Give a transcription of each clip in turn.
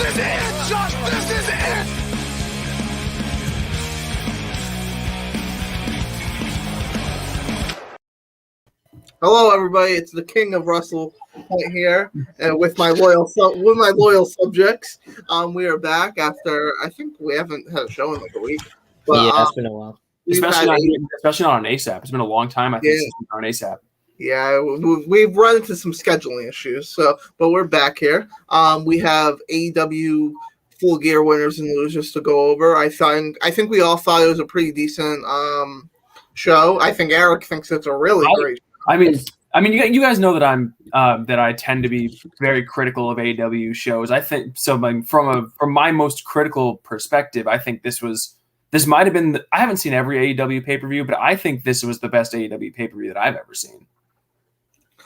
is it! Josh, this is it! Hello, everybody. It's the king of WrestlePoint here, and with my loyal subjects, we are back after I think we haven't had a show in like a week. But, yeah, it's been a while. Especially not on ASAP. It's been a long time. I think since we've been on ASAP. Yeah, we've run into some scheduling issues. But we're back here. We have AEW Full Gear winners and losers to go over. I think we all thought it was a pretty decent show. I think Eric thinks it's a really great show. I mean, you guys know that that I tend to be very critical of AEW shows. I think so. From my most critical perspective, I think this might have been. I haven't seen every AEW pay per view, but I think this was the best AEW pay per view that I've ever seen.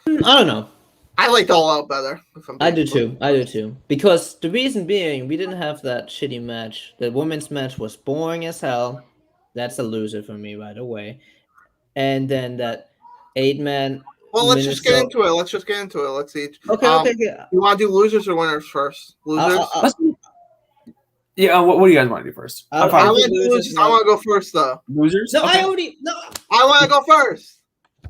I don't know. I liked All Out better. I do too. Because the reason being, we didn't have that shitty match. The women's match was boring as hell. That's a loser for me right away. And then that 8-man. Well, let's just get into it. Let's see. Okay. You want to do losers or winners first? Losers. Yeah. What do you guys want to do first? I want to go first, though. Losers. No, I okay. want to go first.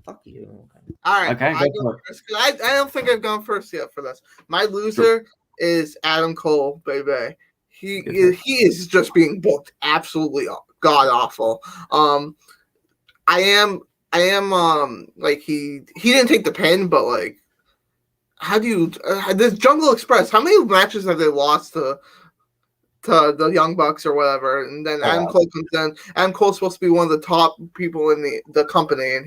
Fuck you. Okay. All right. Okay. I go first. I don't think I've gone first yet for this. My loser is Adam Cole, baby. He is just being booked absolutely god awful. I am like he didn't take the pin, but like, how do you this Jungle Express? How many matches have they lost to the Young Bucks or whatever? And then Adam Cole comes in. Adam Cole's supposed to be one of the top people in the company, and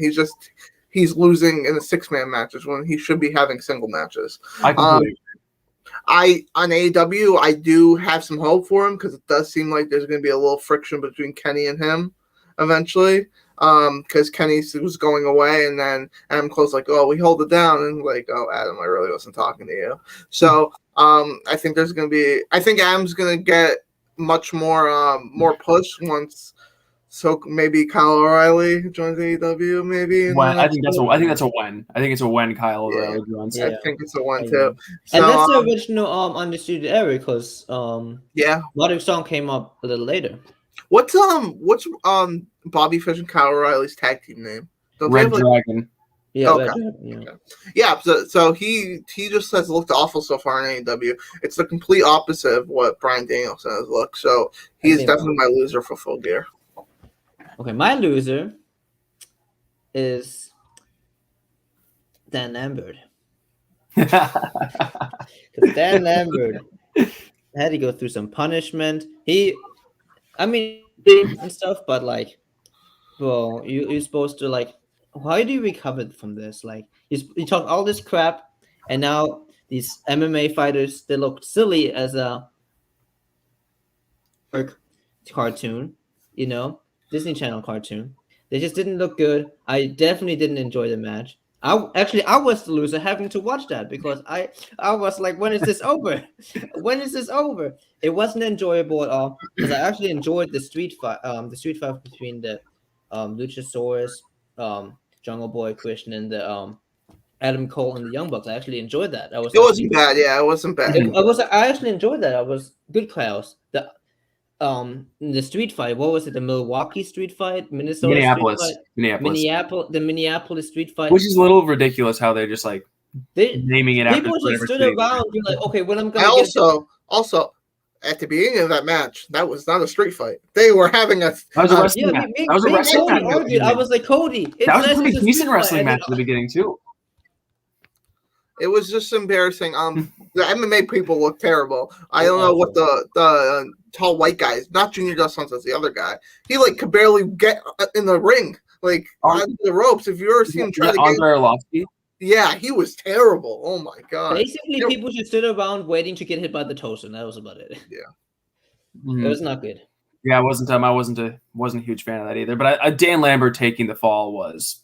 he's losing in the 6-man matches when he should be having single matches. I completely agree. On AEW, I do have some hope for him because it does seem like there's going to be a little friction between Kenny and him eventually. Because Kenny was going away, and then Adam Cole's like, "Oh, we hold it down," and like, "Oh, Adam, I really wasn't talking to you." So, I think Adam's gonna get much more push once. So maybe Kyle O'Reilly joins AEW. Maybe. I think that's a win. I think it's a win. Kyle O'Reilly joins. Yeah. I think it's a win too. So, and that's the original Undisputed Era because Roderick Strong came up a little later. What's Bobby Fish and Kyle O'Reilly's tag team name? Red Dragon. Yeah. Okay. Yeah. Yeah. So he just has looked awful so far in AEW. It's the complete opposite of what Bryan Danielson has looked. So he's definitely my loser for Full Gear. Okay, my loser is Dan Lambert. Because Dan Lambert had to go through some punishment. And stuff, but like, well, you're supposed to like, how do you recover from this? Like, you talk all this crap, and now these MMA fighters, they look silly as a cartoon, Disney Channel cartoon. They just didn't look good. I definitely didn't enjoy the match. I was the loser having to watch that because I was like, when is this over? When is this over? It wasn't enjoyable at all because I actually enjoyed the street fight between the Luchasaurus, Jungle Boy, Christian, and the Adam Cole and the Young Bucks. I actually enjoyed that. It wasn't bad. Yeah, it wasn't bad. I actually enjoyed that. I was good crowds. The street fight. What was it? The Milwaukee street fight, Minneapolis. The Minneapolis street fight, which is a little ridiculous how they're just like naming it after. People just stood around, be like, okay, when I'm gonna. Also, at the beginning of that match, that was not a street fight. They were having a. That was a wrestling match. That was a wrestling match. I was like, Cody. That was a pretty decent wrestling match at the beginning too. It was just embarrassing. The MMA people look terrible. I don't know what the tall white guy, not Junior Dustin, that's the other guy. He like could barely get in the ring, like on the ropes. If you ever seen him try to get, Arlovsky. Yeah, he was terrible. Oh my god! Basically, people just stood around waiting to get hit by the toaster, and that was about it. Yeah, It was not good. Yeah, I wasn't a huge fan of that either. But Dan Lambert taking the fall was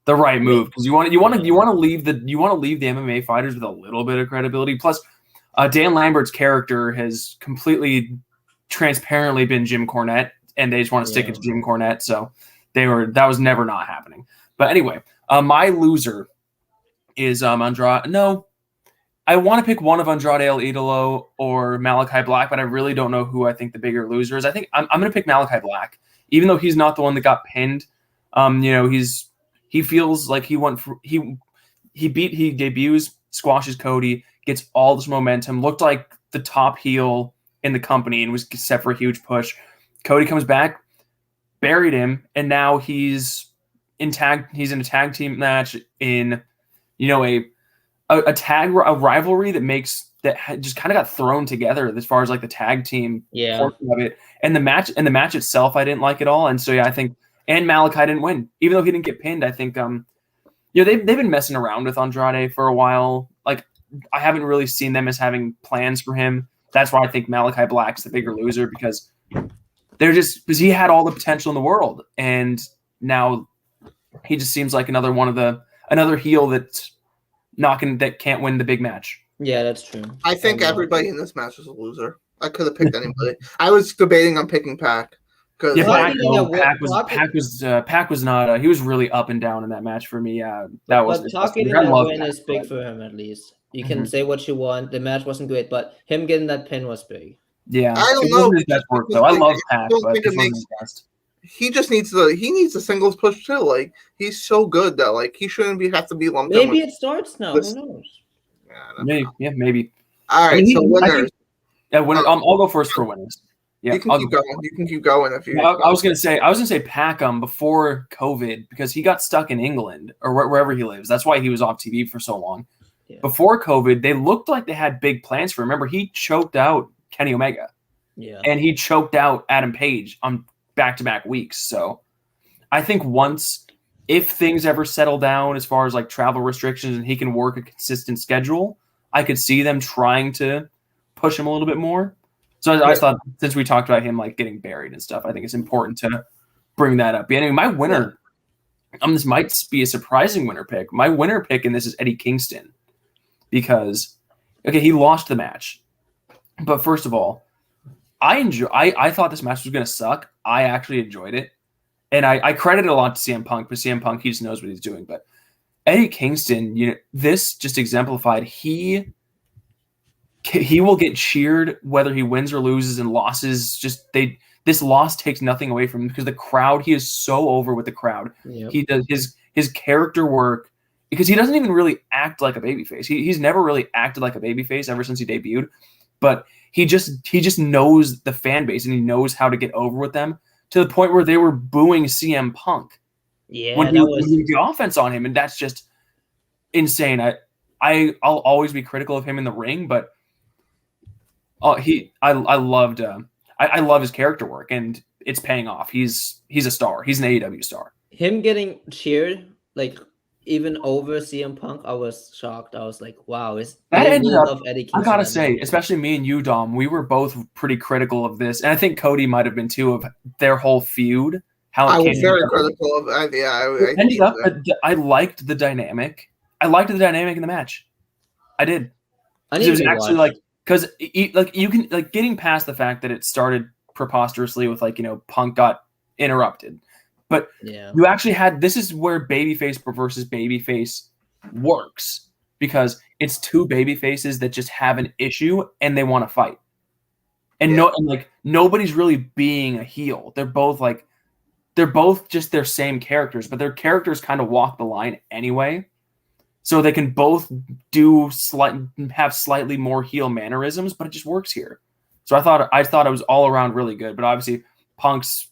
the right move because you want to leave the MMA fighters with a little bit of credibility. Plus, Dan Lambert's character has completely transparently been Jim Cornette, and they just want to stick it to Jim Cornette. So that was never not happening. But anyway, my loser is Andrade. No, I want to pick one of Andrade El Idolo or Malachi Black, but I really don't know who I think the bigger loser is. I think I'm going to pick Malachi Black, even though he's not the one that got pinned. He feels like he debuts, squashes Cody, gets all this momentum, looked like the top heel in the company and was set for a huge push. Cody comes back, buried him, and now he's in a tag team match in a rivalry that just kind of got thrown together as far as like the tag team portion of it. And the match itself I didn't like at all. And so I think Malachi didn't win. Even though he didn't get pinned, I think they've been messing around with Andrade for a while. Like I haven't really seen them as having plans for him. That's why I think Malachi Black's the bigger loser, because he had all the potential in the world, and now he just seems like another heel that can't win the big match. Yeah, that's true. I think everybody in this match was a loser. I could have picked anybody. I was debating on picking Pac. Pac was not. He was really up and down in that match for me. Talking in that win is big for him, at least. You can say what you want. The match wasn't great, but him getting that pin was big. Yeah, I don't know. His best work, though. I love Pac, but this wasn't his best. He just needs a singles push too. Like he's so good that like he shouldn't have to be lumped. Maybe it starts now. Who knows? Maybe. All right, so winners. I'll go first for winners. Yeah, you can keep going if you. I was gonna say Pac before COVID, because he got stuck in England or wherever he lives. That's why he was off TV for so long. Yeah. Before COVID, they looked like they had big plans for him. Remember, he choked out Kenny Omega. Yeah. And he choked out Adam Page on back-to-back weeks. So I think if things ever settle down as far as like travel restrictions and he can work a consistent schedule, I could see them trying to push him a little bit more. So I thought, since we talked about him like getting buried and stuff, I think it's important to bring that up. Anyway, my winner, this might be a surprising winner pick. My winner pick in this is Eddie Kingston, because he lost the match. But first of all, I thought this match was going to suck. I actually enjoyed it. And I credit it a lot to CM Punk, but CM Punk, he just knows what he's doing. But Eddie Kingston, this just exemplified he will get cheered whether he wins or loses, and losses this loss takes nothing away from him, because the crowd, he is so over with the crowd. Yep. He does his character work, because he doesn't even really act like a babyface. He's never really acted like a babyface ever since he debuted, but he just knows the fan base, and he knows how to get over with them, to the point where they were booing CM Punk when he was doing the offense on him, and that's just insane. I'll always be critical of him in the ring, but I love his character work, and it's paying off. He's a star. He's an AEW star. Him getting cheered like even over CM Punk, I was shocked. I was like, wow, that ended up, Eddie Kingston. I gotta say, especially me and you, Dom, we were both pretty critical of this, and I think Cody might have been too, of their whole feud. I was very critical of it. I liked the dynamic. I liked the dynamic in the match. I did. It was actually watch. Because you can getting past the fact that it started preposterously with Punk got interrupted, but you actually had, this is where babyface versus babyface works, because it's two babyfaces that just have an issue and they want to fight, and nobody's really being a heel. They're both just their same characters, but their characters kind of walk the line anyway. So they can both have slightly more heel mannerisms, but it just works here. So I thought it was all around really good. But obviously, Punk's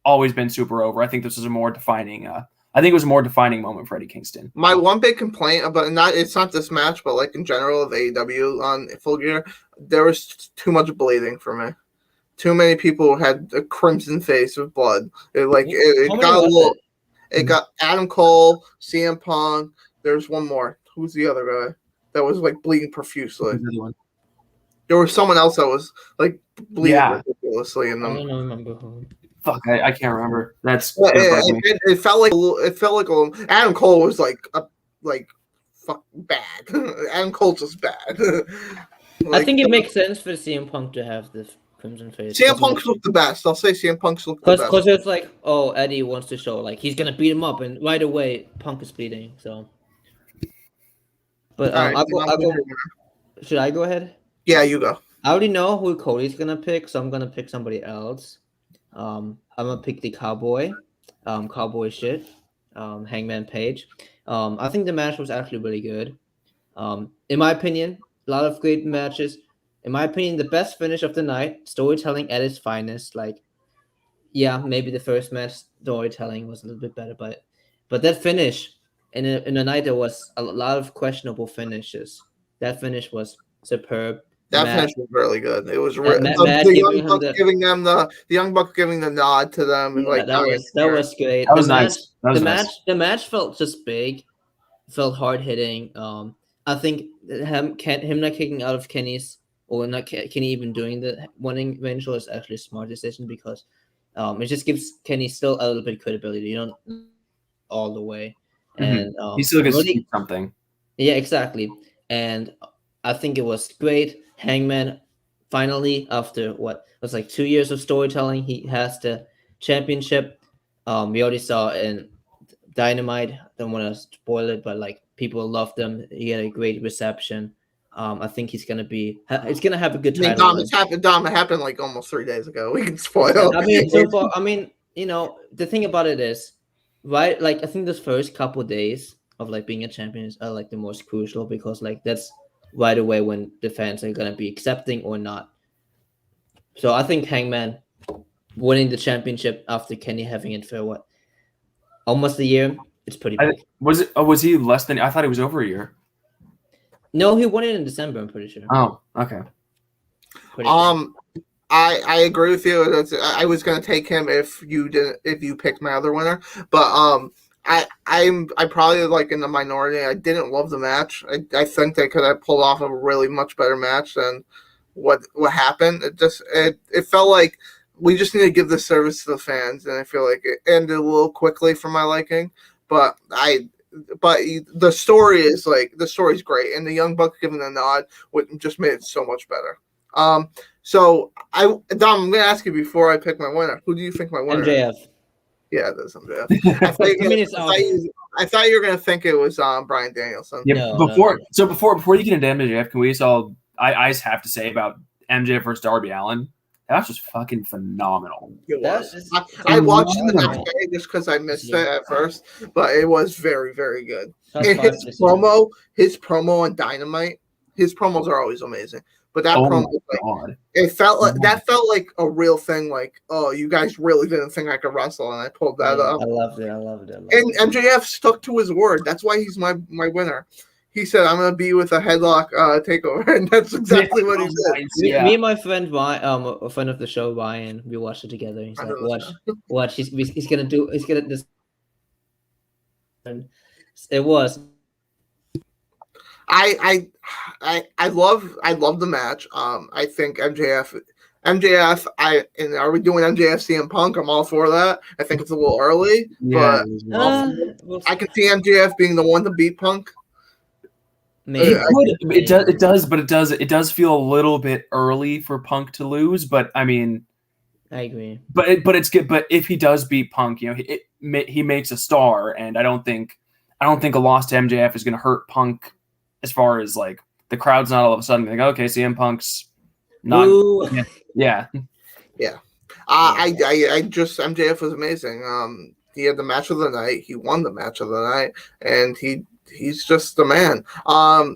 always been super over. I think this was a more defining. I think it was a more defining moment for Eddie Kingston. My one big complaint about it's not this match, but like in general of AEW on Full Gear, there was too much bleeding for me. Too many people had a crimson face with blood. It got Adam Cole, CM Punk. There's one more. Who's the other guy that was bleeding profusely? There was someone else that was bleeding ridiculously in them. I don't remember who. Fuck, I can't remember. That's it felt like a little. Adam Cole was fuck bad. Adam Cole's just bad. I think it makes sense for CM Punk to have this crimson face. CM Punk's looked the best. I'll say CM Punk's looked the best. Because it's Eddie wants to show he's gonna beat him up, and right away Punk is bleeding. So. But Should I go ahead? Yeah, you go. I already know who Cody's gonna pick, so I'm gonna pick somebody else. I'm gonna pick the cowboy, cowboy shit, Hangman Page. I think the match was actually really good. In my opinion, a lot of great matches. In my opinion, the best finish of the night, storytelling at its finest. Like, yeah, maybe the first match storytelling was a little bit better, but that finish in a night there was a lot of questionable finishes. That finish was superb. That Matt, finish was really good. It was Matt the giving young him buck the giving them the young buck giving the nod to them and like that was great. That was nice. That was nice. The match felt just big, felt hard hitting. I think him not kicking out of Kenny's or not Kenny even doing the winning eventual is actually a smart decision because it just gives Kenny still a little bit of credibility. You don't all the way, and He still gets really, something. yeah, exactly. And I think it was great. Hangman finally, after what was like 2 years of storytelling, he has the championship. We already saw in Dynamite. Don't want to spoil it, but like people loved him. He had a great reception. I think he's gonna it's gonna have a good I mean, title. Dom, it happened like almost 3 days ago. We can spoil. I mean, so far, I mean, you know, the thing about it is, right? Like, I think this first couple days of like being a champion are like the most crucial because like that's right away when the fans are gonna be accepting or not. So I think Hangman winning the championship after Kenny having it for what almost a year, it's pretty big. Was he less than? I thought he was over a year. No, he won it in December. I'm pretty sure. Oh, okay. Pretty sure. I agree with you. I was gonna take him if you picked my other winner, but I probably like in the minority. I didn't love the match. I think they could have pulled off a really much better match than what happened. It felt like we just need to give the service to the fans, and I feel like it ended a little quickly for my liking. But the story's great, and the Young Bucks giving the nod just made it so much better. So Dom, I'm gonna ask you before I pick my winner. Who do you think my winner MJF. is? Yeah, it is MJF. I thought you were gonna think it was Bryan Danielson. Yeah, No, before no. before you get into MJF, can we just all I just have to say about MJF versus Darby Allin? That was just fucking phenomenal. It was. Is I watched it the next phenomenal. day just because I missed it at first, but it was very, very good. That's And fine. his promo on Dynamite, his promos are always amazing. But that Oh promo, my God. it felt like a real thing. Like, oh, you guys really didn't think I could wrestle, and I pulled that up. I loved it. And MJF stuck to his word. That's why he's my winner. He said, "I'm gonna be with a headlock takeover," and that's exactly what he did. Yeah. Me and my friend Ryan, a friend of the show, Ryan, we watched it together. He's like, "Watch! He's gonna do. He's gonna this." And it was. I love the match. I think MJF. Are we doing MJF CM Punk? I'm all for that. I think it's a little early, but I can see MJF being the one to beat Punk. Maybe. It does feel a little bit early for Punk to lose, but I mean, I agree. But it's good. But if he does beat Punk, you know, he makes a star, and I don't think a loss to MJF is going to hurt Punk as far as like the crowd's not all of a sudden like, okay, CM Punk's not. Yeah. I just MJF was amazing. He had the match of the night. He won the match of the night, and he's just the man. I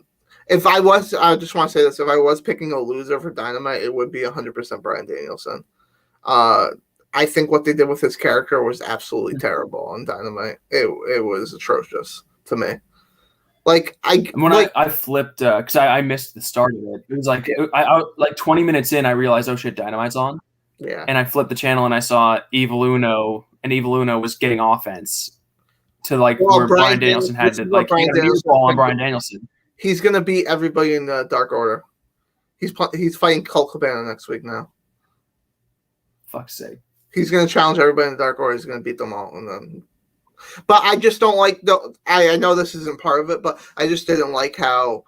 just want to say this: if I was picking a loser for Dynamite, it would be 100% Bryan Danielson. I think what they did with his character was absolutely terrible on Dynamite. It was atrocious to me. Like I flipped because I missed the start of it. It was like I like 20 minutes in, I realized, oh shit, Dynamite's on. Yeah. And I flipped the channel and I saw Evil Uno, and Evil Uno was getting offense to like where Bryan Danielson had to like on Bryan Danielson. He's gonna beat everybody in the Dark Order. He's fighting Colt Cabana next week now. Fuck's sake. He's gonna challenge everybody in the Dark Order. He's gonna beat them all, and then. But I just don't like I know this isn't part of it, but I just didn't like how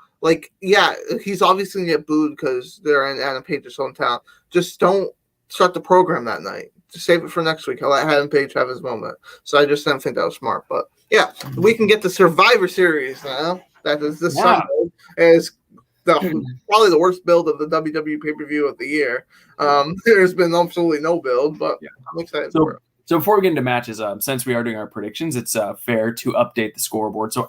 he's obviously gonna get booed because they're in Adam Page's hometown. Just don't start the program that night. Just save it for next week. I'll let Adam Page have his moment. So I just didn't think that was smart. But yeah, we can get the Survivor Series now. That is this Sunday. As probably the worst build of the WWE pay-per-view of the year. There's been absolutely no build, but I'm excited for it. So before we get into matches, since we are doing our predictions, it's fair to update the scoreboard. So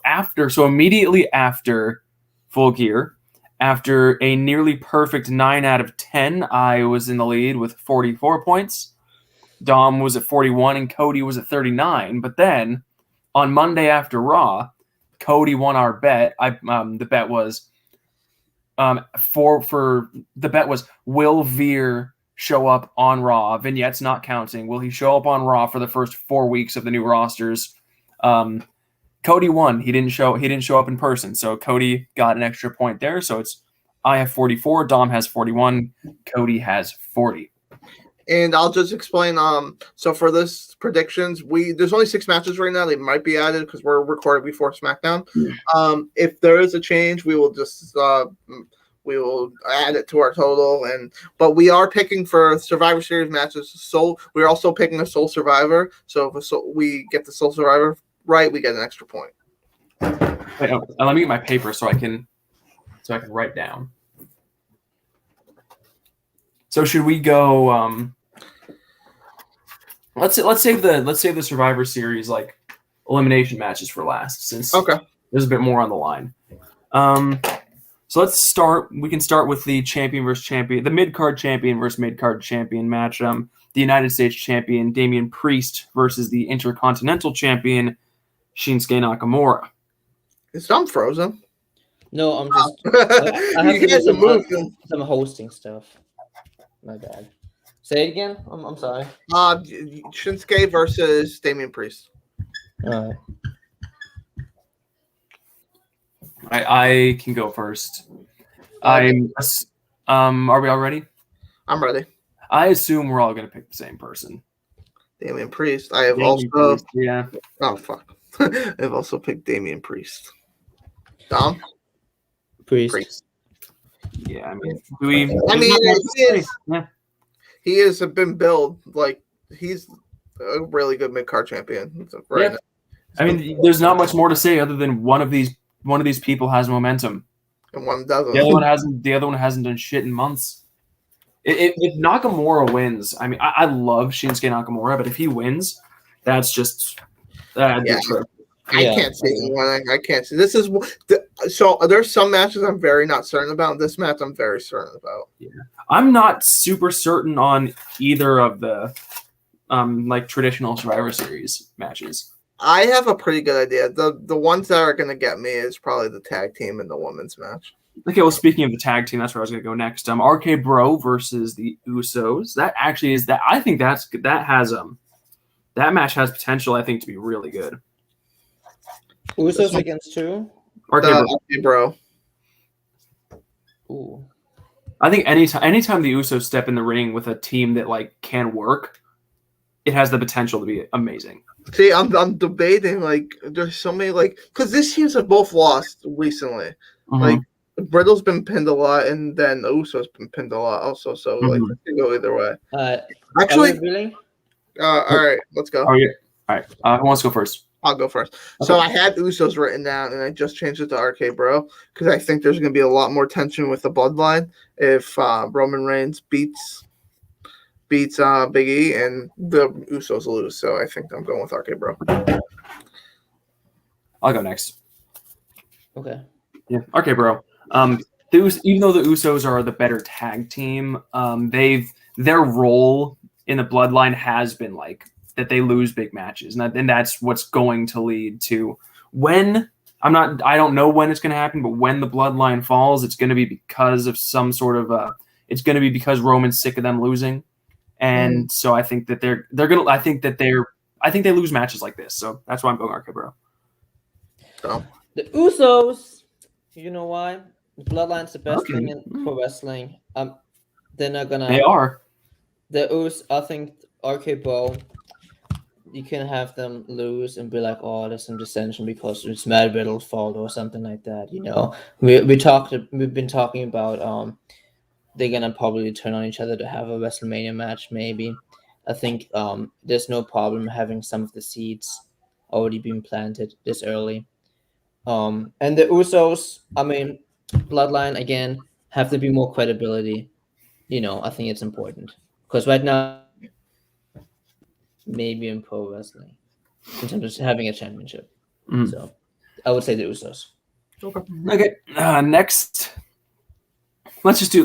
immediately after Full Gear, after a nearly perfect 9 out of 10, I was in the lead with 44 points. Dom was at 41 and Cody was at 39. But then on Monday after Raw, Cody won our bet. The bet was will Veer show up on Raw? Vignettes not counting. Will he show up on Raw for the first 4 weeks of the new rosters? Cody won. He didn't show up in person, so Cody got an extra point there. So I have 44, Dom has 41, Cody has 40. And I'll just explain. So for this predictions, there's only 6 matches right now. They might be added because we're recorded before SmackDown. If there is a change, we will just we will add it to our total. But we are picking for Survivor Series matches. So we're also picking a Soul Survivor. So if we get the Soul Survivor right, we get an extra point. Wait, let me get my paper so I can write down. So should we go? Let's save the Survivor Series like elimination matches for last, since there's a bit more on the line. So let's start. We can start with the champion versus champion, the mid card champion versus mid card champion match. The United States champion Damian Priest versus the Intercontinental champion Shinsuke Nakamura. Is Dom frozen? No, I'm just. I have to do some hosting stuff. My bad. Say it again. I'm sorry. Shinsuke versus Damian Priest. All right. I can go first. Are we all ready? I'm ready. I assume we're all going to pick the same person. Damian Priest. I have Priest, yeah. Oh fuck! I've also picked Damian Priest. Dom. Priest. Yeah, he has been billed like he's a really good mid card champion. Right. Yeah. I mean, there's not much more to say other than one of these people has momentum, and one doesn't. The other one hasn't. The other one hasn't done shit in months. If Nakamura wins, I mean, I love Shinsuke Nakamura, but if he wins, that's just I can't see him winning. I can't see. This is so. There's some matches I'm very not certain about. This match I'm very certain about. Yeah, I'm not super certain on either of the like traditional Survivor Series matches. I have a pretty good idea. The ones that are going to get me is probably the tag team and the women's match. Okay, well, speaking of the tag team, that's where I was going to go next. RK Bro versus the Usos. That actually is that. I think that match has potential. I think to be really good. Usos against two? RK Bro. Ooh. I think anytime the Usos step in the ring with a team that like can work, it has the potential to be amazing. See, I'm debating like there's so many like because these teams have both lost recently. Mm-hmm. Like Brittle's been pinned a lot, and then Uso's been pinned a lot also. So like it can go either way. Actually, really? All right, let's go. Oh yeah. All right. Who wants to go first? I'll go first. Okay. So I had Usos written down, and I just changed it to RK Bro because I think there's going to be a lot more tension with the bloodline if Roman Reigns beats Big E and the Usos lose. So I think I'm going with RK Bro. I'll go next. Okay. Yeah, RK Bro. Even though the Usos are the better tag team, their role in the bloodline has been like that they lose big matches, and that's what's going to lead to when I don't know when it's going to happen, but when the bloodline falls, it's going to be because of some sort of it's going to be because Roman's sick of them losing, and so I think that I think they lose matches like this, so that's why I'm going RK Bro. So. The Usos, you know why? The bloodline's the best thing in pro wrestling. They're not gonna. They are. The Usos, I think RK Bro. You can have them lose and be like, "Oh, there's some dissension because it's Matt Riddle's fault or something like that." You know, we've been talking about they're gonna probably turn on each other to have a WrestleMania match. Maybe I think there's no problem having some of the seeds already been planted this early. And the Usos, I mean, Bloodline again have to be more credibility. I think it's important because right now maybe in pro wrestling in terms of having a championship. Mm. So I would say the Usos. Okay. Next, let's do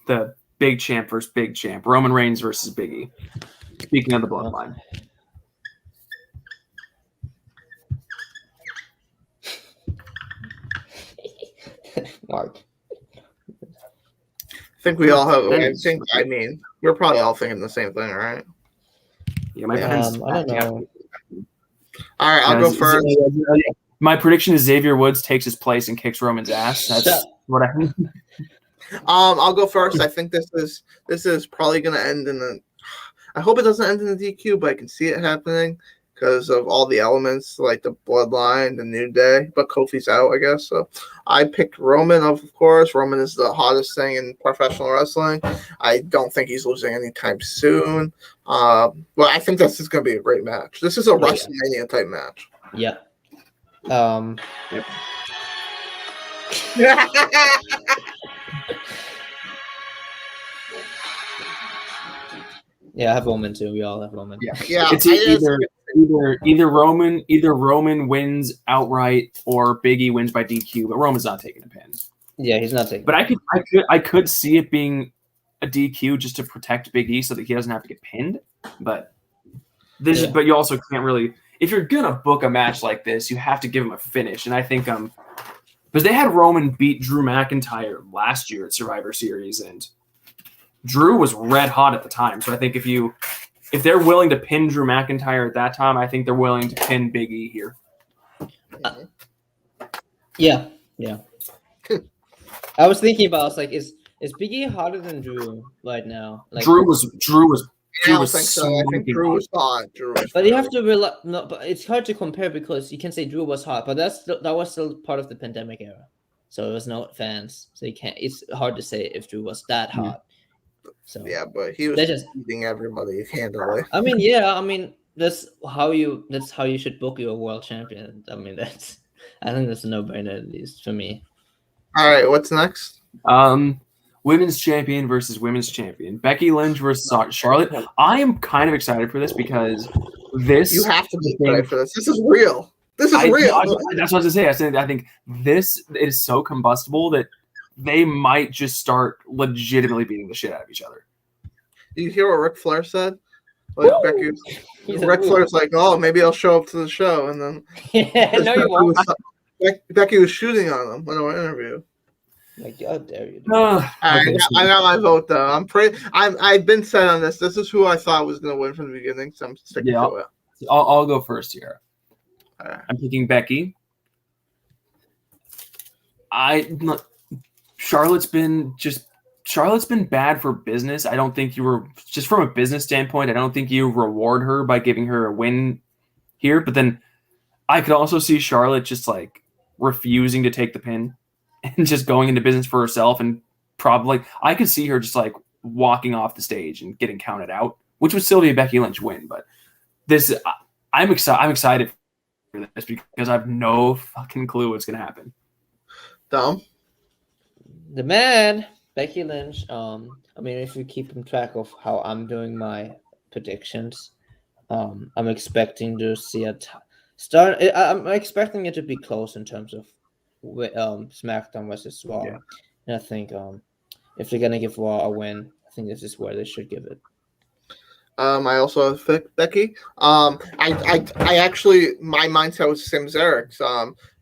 the big champ versus big champ. Roman Reigns versus Big E. Speaking of the bloodline. Mark. I think we all have. I mean, we're probably all thinking the same thing, right? Yeah, my pen's I don't know. All right, I'll go first. My prediction is Xavier Woods takes his place and kicks Roman's ass. That's what I think. I'll go first. I think this is probably going to end in the. I hope it doesn't end in the DQ, but I can see it happening because of all the elements like the Bloodline, the New Day. But Kofi's out, I guess. So I picked Roman, of course. Roman is the hottest thing in professional wrestling. I don't think he's losing anytime soon. Well, I think this is going to be a great match. This is a WrestleMania type match. Yeah. Yep. Yeah, I have Roman too. We all have Roman. Yeah. Yeah, It's either Roman wins outright or Big E wins by DQ, but Roman's not taking a pin. Yeah, he's not taking. But I could see it being a DQ just to protect Big E so that he doesn't have to get pinned. But but you also can't really, if you're gonna book a match like this, you have to give him a finish. And I think because they had Roman beat Drew McIntyre last year at Survivor Series, and Drew was red hot at the time. So I think if they're willing to pin Drew McIntyre at that time, I think they're willing to pin Big E here. Yeah. I was thinking about. I was like, is Big E hotter than Drew right now? Like I don't think so. I think Drew was hot. But you have to realize, but it's hard to compare because you can say Drew was hot, but that was still part of the pandemic era, so there was no fans, so you can't. It's hard to say if Drew was that hot. So yeah, but he was just beating everybody handily. I mean, that's how you should book your world champion. I mean, I think that's a no-brainer, at least for me. All right, what's next? Women's champion versus women's champion. Becky Lynch versus Charlotte. I am kind of excited for this because you have to be excited for this. This is real. This is real. That's what I was going to say. I think this is so combustible that they might just start legitimately beating the shit out of each other. Did you hear what Ric Flair said? Like Ric Flair's like, oh, maybe I'll show up to the show, and then no, you won't. Becky was shooting on him in an interview. Like, how dare you? I got my vote though. I've been set on this. This is who I thought was going to win from the beginning, so I'm sticking to it. I'll go first here. I'm picking Becky. Charlotte's been bad for business. I don't think just from a business standpoint, I don't think you reward her by giving her a win here. But then I could also see Charlotte just like refusing to take the pin and just going into business for herself, and probably I could see her just like walking off the stage and getting counted out, which would still be a Becky Lynch win. But I'm excited for this because I have no fucking clue what's gonna happen. Dom? The man, Becky Lynch. I mean, if you keep track of how I'm doing my predictions, I'm expecting to see start. I'm expecting it to be close in terms of SmackDown versus Raw. Yeah. And I think if they're gonna give Raw a win, I think this is where they should give it. I also have Becky. I actually, my mindset was the same as Eric's.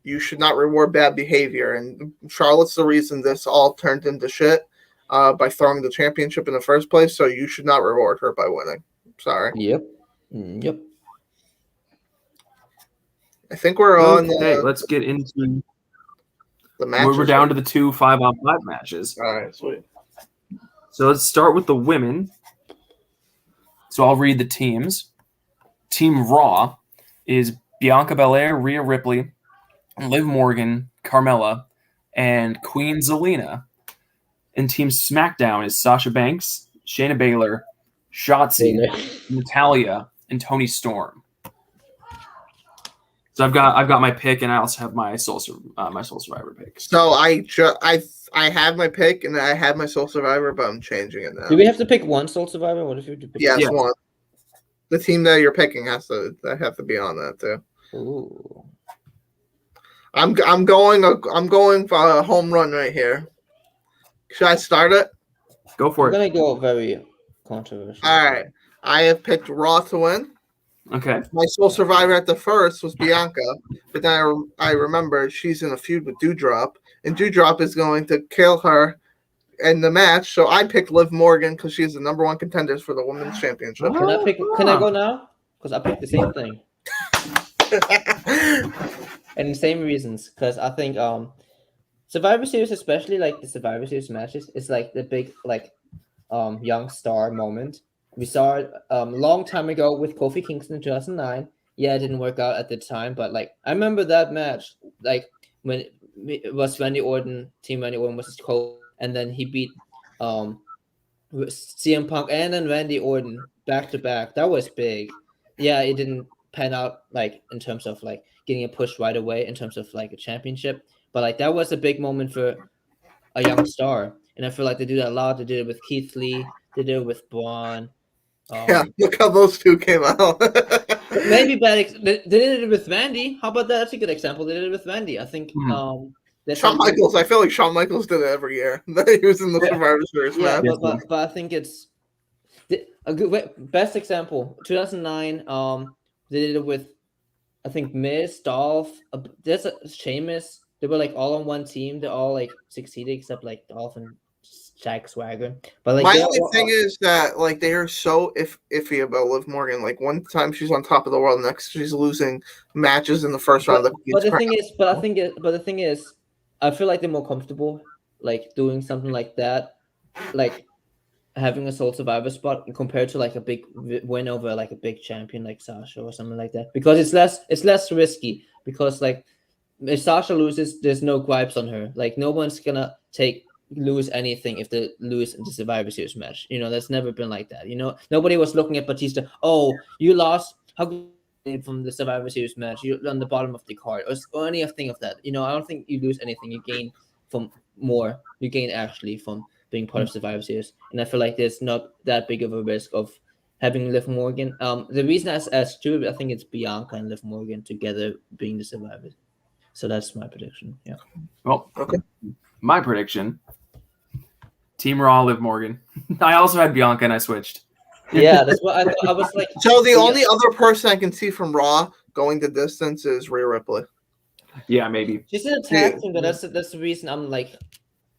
You should not reward bad behavior, and Charlotte's the reason this all turned into shit by throwing the championship in the first place. So you should not reward her by winning. Sorry. Yep. I think we're on. Okay, let's get into the matches. We're down to the 2 5-on-5 matches. All right, sweet. So let's start with the women. So I'll read the teams. Team Raw is Bianca Belair, Rhea Ripley, Liv Morgan, Carmella, and Queen Zelina. And Team SmackDown is Sasha Banks, Shayna Baszler, Shotzi, Natalya, and Toni Storm. So I've got my pick, and I also have my Soul Survivor pick. So I have my pick and I have my Soul Survivor, but I'm changing it now. Do we have to pick one Soul Survivor? What if you do pick? Yes, Yeah. one. The team that you're picking have to be on that too. Ooh. I'm going for a home run right here. Should I start it? Go for I'm it. gonna go very controversial. All right. I have picked Raw to win. Okay. My Soul Survivor at the first was Bianca, but then I remember she's in a feud with Dewdrop, and Dewdrop is going to kill her in the match. So I picked Liv Morgan because she's the number one contender for the Women's Championship. Can I pick? Can I go now? Because I picked the same thing and the same reasons. Because I think Survivor Series, especially like the Survivor Series matches, is like the big like young star moment. We saw it long time ago with Kofi Kingston in 2009. Yeah, it didn't work out at the time, but like I remember that match, like when it was Randy Orton, Team Randy Orton versus Kofi, and then he beat CM Punk and then Randy Orton back to back. That was big. Yeah, it didn't pan out like in terms of like getting a push right away in terms of like a championship, but like that was a big moment for a young star, and I feel like they do that a lot. They did it with Keith Lee. They did it with Braun. Yeah, look how those two came out. Maybe bad. They did it with Randy. How about that? That's a good example. They did it with Randy. I think. That's Shawn Michaels. I feel like Shawn Michaels did it every year. He was in the Survivor Series yeah, match. but I think it's a good best example. 2009. They did it with, I think Miz, Dolph. There's Sheamus. They were like all on one team. They all like succeeded except like Dolph and Jack Swagger. But like my only thing is that like they are so iffy about Liv Morgan. Like one time she's on top of the world, next she's losing matches in the first round. But the thing is, I feel like they're more comfortable like doing something like that, like having a Soul Survivor spot compared to like a big win over like a big champion like Sasha or something like that, because it's less risky. Because like if Sasha loses, there's no gripes on her. Like no one's gonna lose anything if they lose in the Survivor Series match. You know, that's never been like that. You know, nobody was looking at Batista. Oh, you lost. How could you from the Survivor Series match? You're on the bottom of the card or anything of that. You know, I don't think you lose anything. You gain from more. You gain actually from being part of Survivor Series, and I feel like there's not that big of a risk of having Liv Morgan. The reason as Stu, I think it's Bianca and Liv Morgan together being the survivors. So that's my prediction. Yeah. Well, okay. My prediction: Team Raw, Liv Morgan. I also had Bianca, and I switched. Yeah, that's what I thought. I was like. So the only other person I can see from Raw going the distance is Rhea Ripley. Yeah, maybe. She's in a tag team, but that's the reason I'm like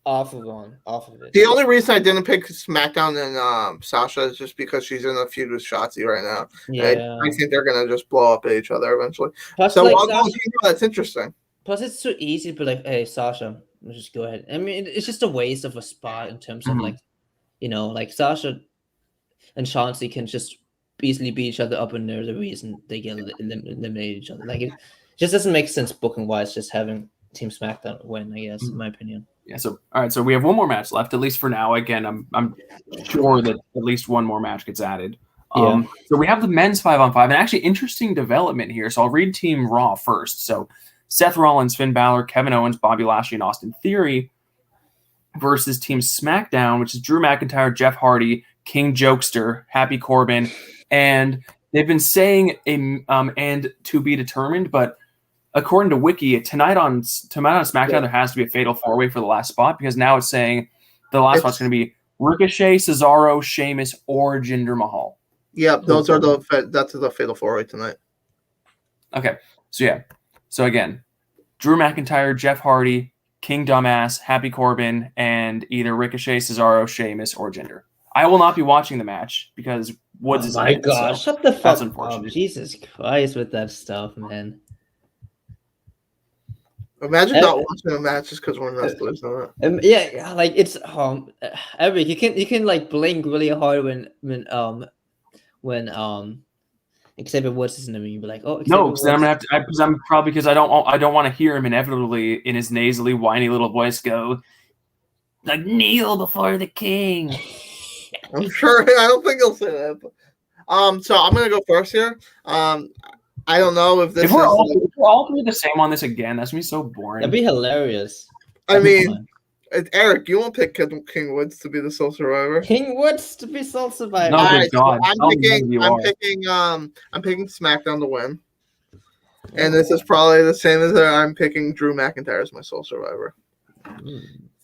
off of it. The only reason I didn't pick SmackDown and Sasha is just because she's in a feud with Shotzi right now. Yeah, I think they're gonna just blow up at each other eventually. plus, So like, that's interesting. Plus, it's so easy to be like, "Hey, Sasha, let's just go ahead." I mean, it's just a waste of a spot in terms of like, you know, like Sasha and Chauncey can just easily beat each other up, and they're the reason they get eliminate each other. Like it just doesn't make sense booking wise. Just having Team SmackDown win, I guess, in my opinion. Yeah. So all right. So we have one more match left, at least for now. Again, I'm sure that at least one more match gets added. So we have the men's 5-on-5, and actually interesting development here. So I'll read Team Raw first. So Seth Rollins, Finn Balor, Kevin Owens, Bobby Lashley, and Austin Theory versus Team SmackDown, which is Drew McIntyre, Jeff Hardy, King Jokester, Happy Corbin, and they've been saying and to be determined, but according to Wiki, tonight on SmackDown there has to be a fatal 4-way for the last spot, because now it's saying the last spot's going to be Ricochet, Cesaro, Sheamus, or Jinder Mahal. Yep, that's the fatal 4-way tonight. Okay, so yeah. So again, Drew McIntyre, Jeff Hardy, King Dumbass, Happy Corbin, and either Ricochet, Cesaro, Sheamus, or Jinder. I will not be watching the match because Woods is in it. Gosh, so shut the fuck that's up. unfortunate. Jesus Christ with that stuff, man. Imagine not watching a match just because one wrestler's on it. Yeah, like it's Eric, you can like blink really hard when Xavier Woods is in the ring. You'd be like, oh no, because then I'm gonna have to. I'm probably because I don't want to hear him inevitably in his nasally, whiny little voice go like kneel before the king. I'm sure. I don't think he'll say that. But, so I'm gonna go first here. I don't know if this If we're is. if we're all three the same on this again, that's gonna be so boring. That'd be hilarious. I That'd be mean, fun. Eric, you won't pick King Woods to be the sole survivor. King Woods to be sole survivor. No, All good right, so God. I'm How picking. mean you I'm are. picking SmackDown to win, and this is probably the same as I'm picking Drew McIntyre as my sole survivor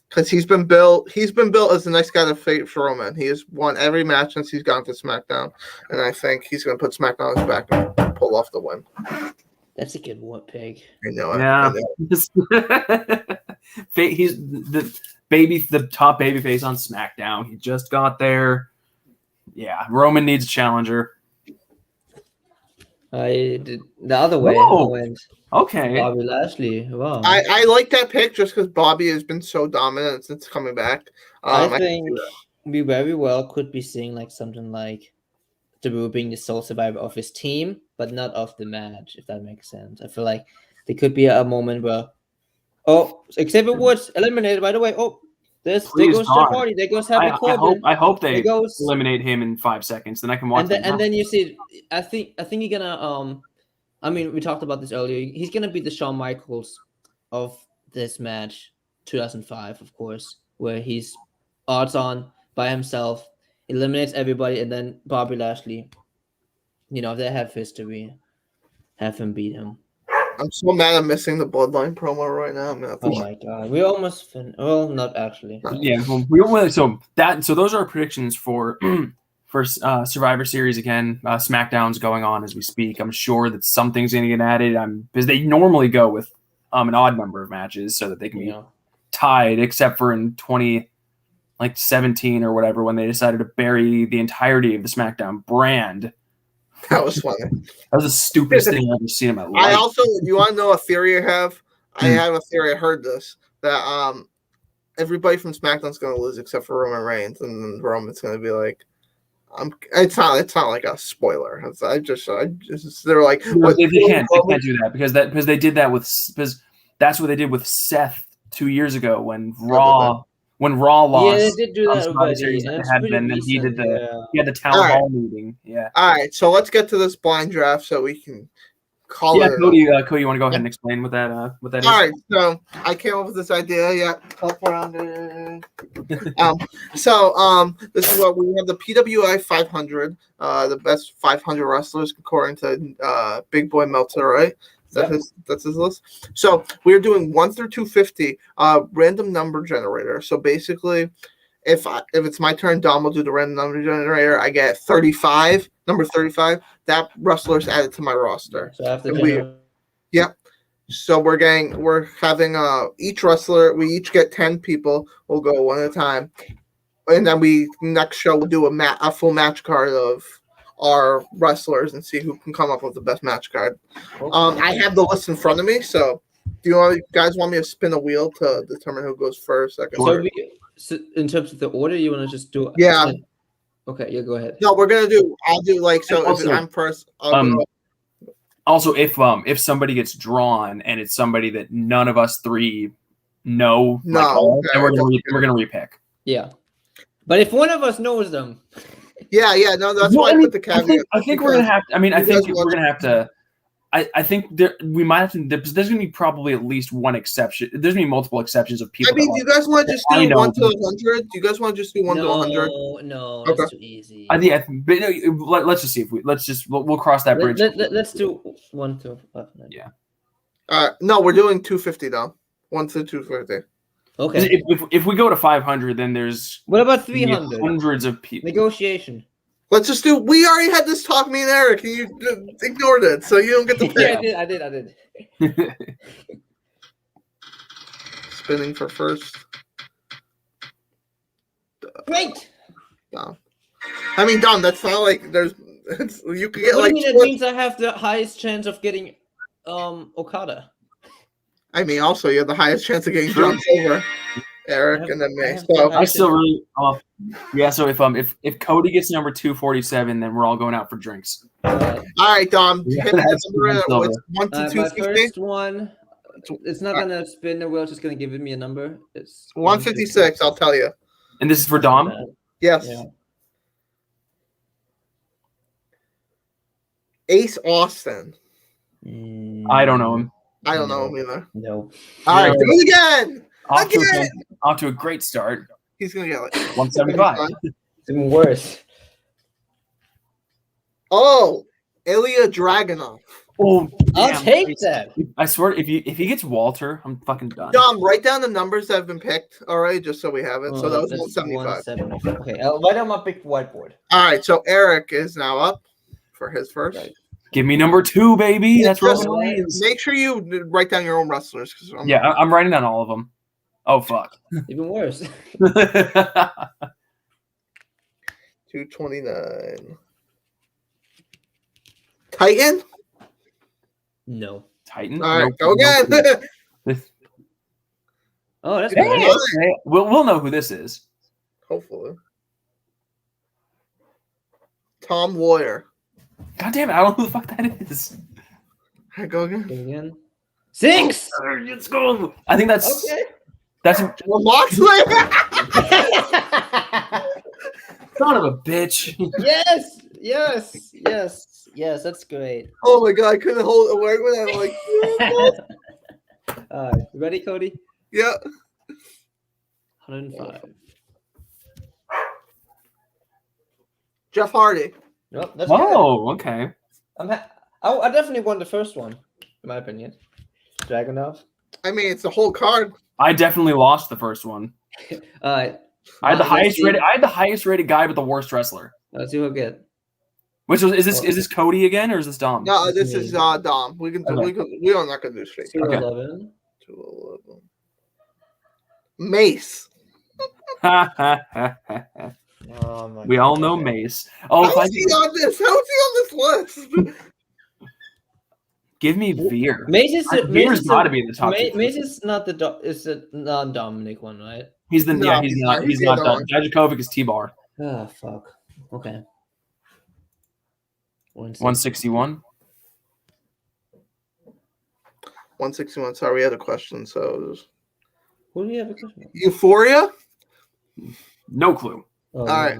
because he's been built. He's been built as the next guy to face Roman. He has won every match since he's gone to SmackDown, and I think he's going to put SmackDown on his back and pull off the win. That's a good one, pig. I know it. Yeah. I know it. He's the top babyface on SmackDown. He just got there. Yeah, Roman needs a challenger. I did the other way. Whoa. I went Okay. Bobby Lashley. Wow. I like that pick just because Bobby has been so dominant since coming back. I think we very well could be seeing like something like Drew being the sole survivor of his team, but not of the match, if that makes sense. I feel like there could be a moment where, Xavier Woods eliminated, by the way. There Please goes God. Jeff Hardy. There goes Happy Corbin. I hope they There goes, eliminate him in 5 seconds. Then I can watch. and then you see, I think you're gonna I mean, we talked about this earlier. He's gonna be the Shawn Michaels of this match, 2005, of course, where he's odds on by himself, eliminates everybody, and then Bobby Lashley. If they have history, have him beat him. I'm so mad I'm missing the Bloodline promo right now. I'm gonna have to Oh my god, we almost well, not actually. Yeah, well, so those are our predictions for Survivor Series again. SmackDown's going on as we speak. I'm sure that something's going to get added. Because they normally go with an odd number of matches so that they can be tied, except for in 2017 or whatever when they decided to bury the entirety of the SmackDown brand. That was funny. That was the stupidest thing I've ever seen in my life. I also, you want to know a theory I have? I have a theory. I heard this that everybody from SmackDown's going to lose except for Roman Reigns, and then Roman's going to be like, it's not like a spoiler. They're like, they can't do that because they did that because that's what they did with Seth 2 years ago when Raw lost. Yeah, they did do that already. Series And he had the town hall meeting. Yeah. All right, so let's get to this blind draft so we can call it. Cody, you want to go ahead and explain what that is? All right, so I came up with this idea. Yeah, this is what we have: the PWI 500, the best 500 wrestlers according to Big Boy Meltzer, right? That's his list. So we're doing 1 through 250, random number generator. So basically, if it's my turn, Dom will do the random number generator. I get 35, number 35. That wrestler is added to my roster. So after So we're having each wrestler. We each get 10 people. We'll go one at a time, and then next show we'll do a full match card of our wrestlers and see who can come up with the best match card. I have the list in front of me, so do you guys want me to spin a wheel to determine who goes first, second, third? So in terms of the order, you want to just do? Yeah. Okay, yeah, go ahead. No, I'll do like so. Also, if I'm first, also, if somebody gets drawn and it's somebody that none of us three know, then we're gonna repick. Yeah, but if one of us knows them. Yeah, no, that's why I put the caveat. I think we're gonna have to. I think we're gonna have to. I think we might have to. There's going to be probably at least one exception. There's going to be multiple exceptions of people. I mean, do you guys want to just do 1 to 100? Do you guys want to just do 1 to 100? No, that's too easy. But let's just see if we'll cross that bridge. Let's do 1 to 500. Yeah. No, we're doing 250 though. 1 to 250. Okay. If we go to 500, then there's what about 300? Hundreds of people. Negotiation. Let's just do. We already had this talk, me and Eric, and you ignored it, so you don't get to pick. Yeah, I did. Spinning for first. Great. Dom. I mean, Dom. That's not like there's. You could get what like. Do you mean? It means I have the highest chance of getting, Okada. I mean, also you have the highest chance of getting jumped over. Eric and then me. So I still really, So if Cody gets number 247, then we're all going out for drinks. All right, Dom. Yeah, hit that number. It's 1 to My 250. first one. It's not gonna spin the wheel. It's just gonna give me a number. It's 156. I'll tell you. And this is for Dom. Yes. Yeah. Ace Austin. I don't know him. I don't know him either. No. All right, No. do it again. Off to a great start. He's gonna get like 175. It's even worse. Oh, Ilya Dragunov. Oh, I'll take that. I swear, if he gets Walter, I'm fucking done. Dom, write down the numbers that have been picked. All right, just so we have it. So that was That's 175. 175. Okay, I'll write on my big whiteboard. All right, so Eric is now up for his first. Right. Give me number 2, baby. That's Just Roman Reigns. make sure you write down your own wrestlers. Yeah, I'm writing down all of them. Oh fuck. Even worse. 229. Titan. No. Titan. All right, Nope. go again. Oh, that's Hey, good. hey. We'll know who this is. Hopefully. Tom Lawyer. God damn it! I don't know who the fuck that is. All right, go again. Go again. 6. Let's go. I think that's Okay. that's Well, Moxley. son of a bitch. Yes. That's great. Oh my god, I couldn't hold it away when I'm like, You ready, Cody? yeah. 105. Jeff Hardy. Nope, that's good. Oh, okay. I definitely won the first one, in my opinion. Dragunov. I mean, it's the whole card. I definitely lost the first one. Alright. I had the Let's highest see. rated. I had the highest rated guy, but the worst wrestler. Let's see who we get. Which was is this Cody again or is this Dom? No, this is Dom. We can do. Okay. We are not gonna do straight. 211. 211. Mace. Oh my We all know God. Mace. Oh, How is he on this? How is he on this list? give me Veer. Mace is Veer's got to be in the top. Mace is not is the non-Dominic one, right? He's the No, he's he's not not. he's He's not the done. other Dijakovic is T-bar. Oh fuck. Okay. 161. 161. Sorry, we had a question. So Who do you have a question? Euphoria. No clue. Oh, All right.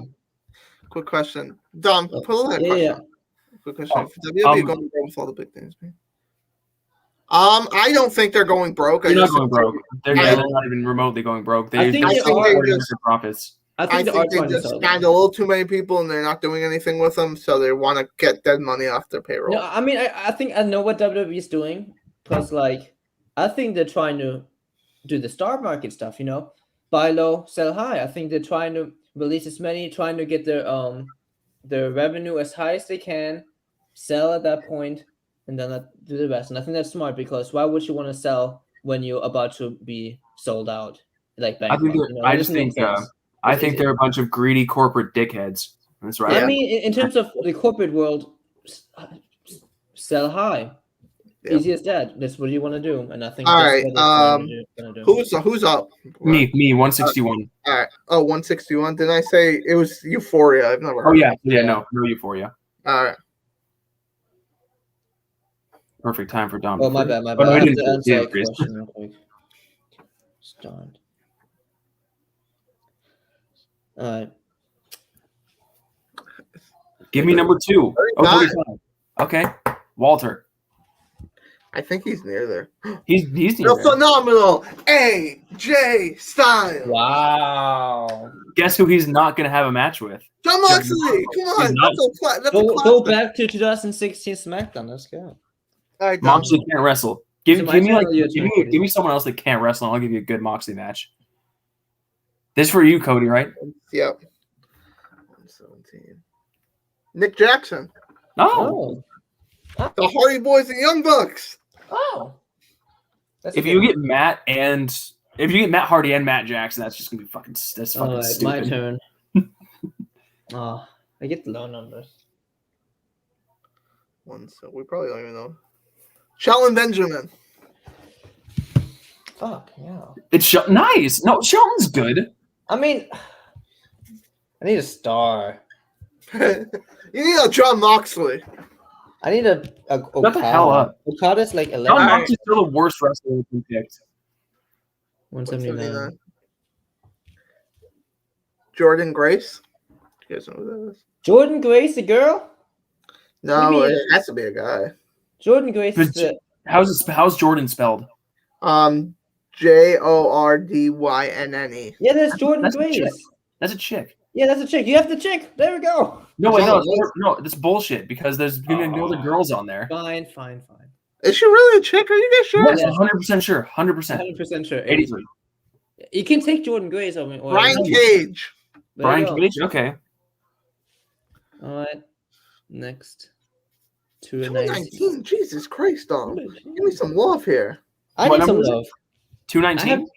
Quick question, Dom. Oh, Pull that yeah, question. yeah. Quick question. Oh, WWE going broke with all the big things, man. I don't think they're going broke. They're not just going think broke. They're not even remotely going broke. I think they are just- profits. I I think, think they trying to just sell signed them. a little too many people, and they're not doing anything with them, so they want to get that money off their payroll. No, I mean I think I know what WWE is doing because like I think they're trying to do the stock market stuff, you know, buy low, sell high. I think they're trying to release as many, trying to get their revenue as high as they can, sell at that point, and then do the rest. And I think that's smart because why would you want to sell when you're about to be sold out, like I think bankrupt? You know, I it just doesn't make think sense. I think they're a bunch of greedy corporate dickheads. That's right. I mean, in terms of the corporate world, sell high. Yep. Easy as that. That's what you want to do, and I think. All that's right, what they're gonna do. Who's up? Me 161. All right. Oh, 161. Didn't I say it was Euphoria? I've never heard. Oh yeah, of no Euphoria. it. All right. Perfect time for Dom. Oh my bad. Oh, no, I he have didn't. to answer He a didn't, Chris. question real quick. Stunned. All right. Give me number 2. Oh, 35. 35. Okay, Walter. I think he's near there. He's near The there. phenomenal AJ Styles. Wow. Guess who he's not going to have a match with? John Moxley. Come on. He's not- That's a Go classic. back to 2016 SmackDown. Let's go. All right, Dom. Moxley can't wrestle. Give So my me turn like or your turn, Cody? give me someone else that can't wrestle, and I'll give you a good Moxley match. This is for you, Cody, right? Yep. 117. Nick Jackson. No. Oh. The Hardy Boys and Young Bucks. Oh. That's If good. you get Matt Hardy and Matt Jackson, that's just gonna be fucking All fucking right, stupid. my turn. Oh, I get the low numbers. So we probably don't even know. Shelton Benjamin. Fuck yeah. It's nice. No, Shelton's good. I mean, I need a star. You need a John Moxley. I need a Shut the hell up. Okada's like 11. John right. Moxley's still the worst wrestler that's been picked. 179. Jordan Grace. You guys know who that is? Jordan Grace, the girl? No, What do you it mean? has to be a guy. Jordan Grace is But the how's Jordan spelled? Jordynne. yeah. That's Jordan That's a chick. Grace. That's a chick. Yeah, that's a chick. You have the chick. There we go. No, wait, Oh, no, that's bullshit because there's gonna be other girls on there. Fine. Is she really a chick? Are you guys sure? Yes, 100% sure. 100%. 100% sure. 83. You can take Jordan Grace over. Brian Cage. Brian Cage? Okay. All right. Next. 219. 219. Jesus Christ, Dom. Give me some love here. I What need some number is it? love. 219?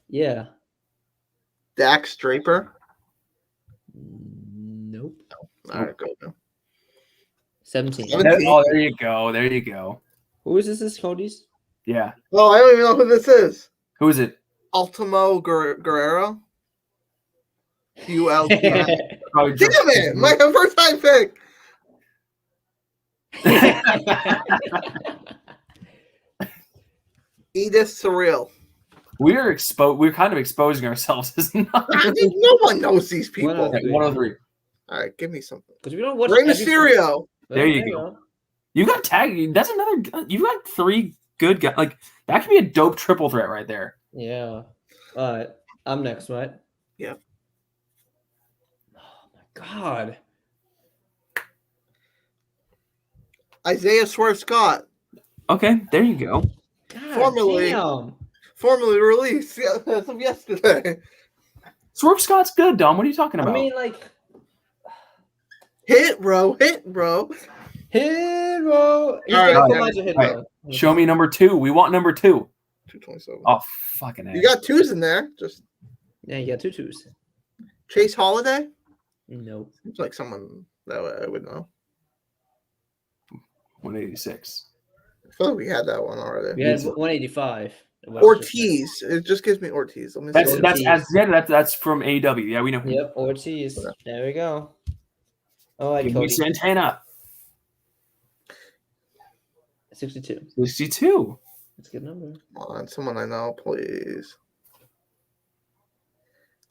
Yeah. Dax Draper. Nope. All right, go. 17. Oh, there you go. There you go. Who is this? Is Cody's? Yeah. Oh, I don't even know who this is. Who is it? Ultimo Guerrero. ULT. Damn Probably it! My first time pick. Edith Surreal. We're kind of exposing ourselves, isn't it? No one knows these people. 103. 103. All right, give me something. Because we don't watch Rey every- Mysterio. There you go. You got tagged. That's another. You got 3 good guys. Like that could be a dope triple threat right there. Yeah. All right. I'm next, right? Yep. Oh my god. Isaiah Swerve Scott. Okay, there you go. God Formerly- damn. Formally released as of yesterday. Swerve Scott's good, Dom. What are you talking about? I mean, like, Hit, bro. Hero. He's All gonna right, come all as a hero. right. Show me number 2. We want number 2. 227. Oh, fucking You got twos in there. Just Yeah, you got 2 twos. Chase Holiday. Nope. Seems like someone that I would know. 186. I feel like we had that one already. We had 185. Ortiz. It just gives me Ortiz. Let me see. That's from AEW. Yeah, we know. him. Yep, Ortiz. There we go. All right, Give me Cody. Santana. 62. 62. That's a good number. Come on, someone I know, please.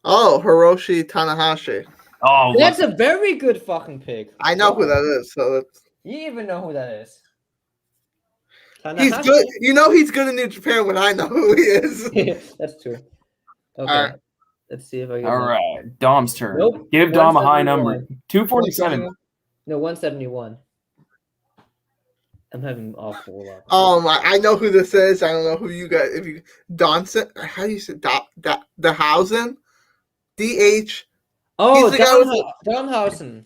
Oh, Hiroshi Tanahashi. Oh, That's a very good fucking pick. I know who that is. So that's, You even know who that is. he's Tanahashi? good. You know he's good in New Japan when I know who he is. That's true. Okay. All right. Let's see if I get all that. right. Dom's turn. Nope. Give Dom a high 171. number. 247. No, 171. I'm having awful luck. I know who this is. I don't know who you guys. If you Donson, how do you say the Hausen? DH. Oh, he's the guy with Danhausen.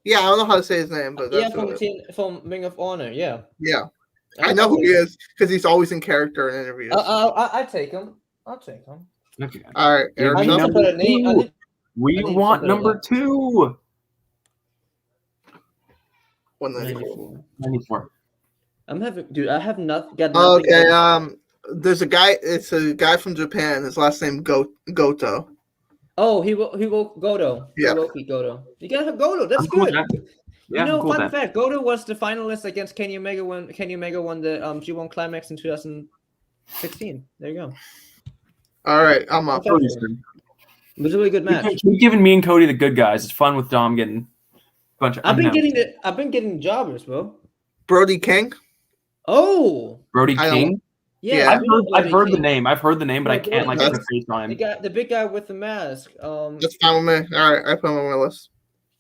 Yeah, I don't know how to say his name, but Yeah, that's from Ring of Honor. Yeah. yeah. I know who he is because he's always in character in interviews. I take him. I'll take him. Okay. All right, Give Eric, me I need to number put a name. I 2. need- We I need want something number like 2. 194. 94. I'm having, dude. I have not got nothing. Okay, there's a guy. It's a guy from Japan. His last name Goto. Oh, he will Goto. Yeah. Hiroki Goto. You got Goto. That's I'm cool good. with that. Yeah, You know, I'm cool with fun that. fact: Goto was the finalist against Kenny Omega when Kenny Omega won the G1 Climax in 2016. There you go. All right, I'm up. Okay. It was a really good match. Keep giving me and Cody the good guys. It's fun with Dom getting a bunch of. I've been unknowns. getting jobbers, bro. Brody King. Oh, Brody I don't- King. yeah. Yeah. I've heard the name. I've heard the name, but I Yeah, can't like Brody put a face on him. The big guy with the mask. That's fine with me. All right, I put him on my list.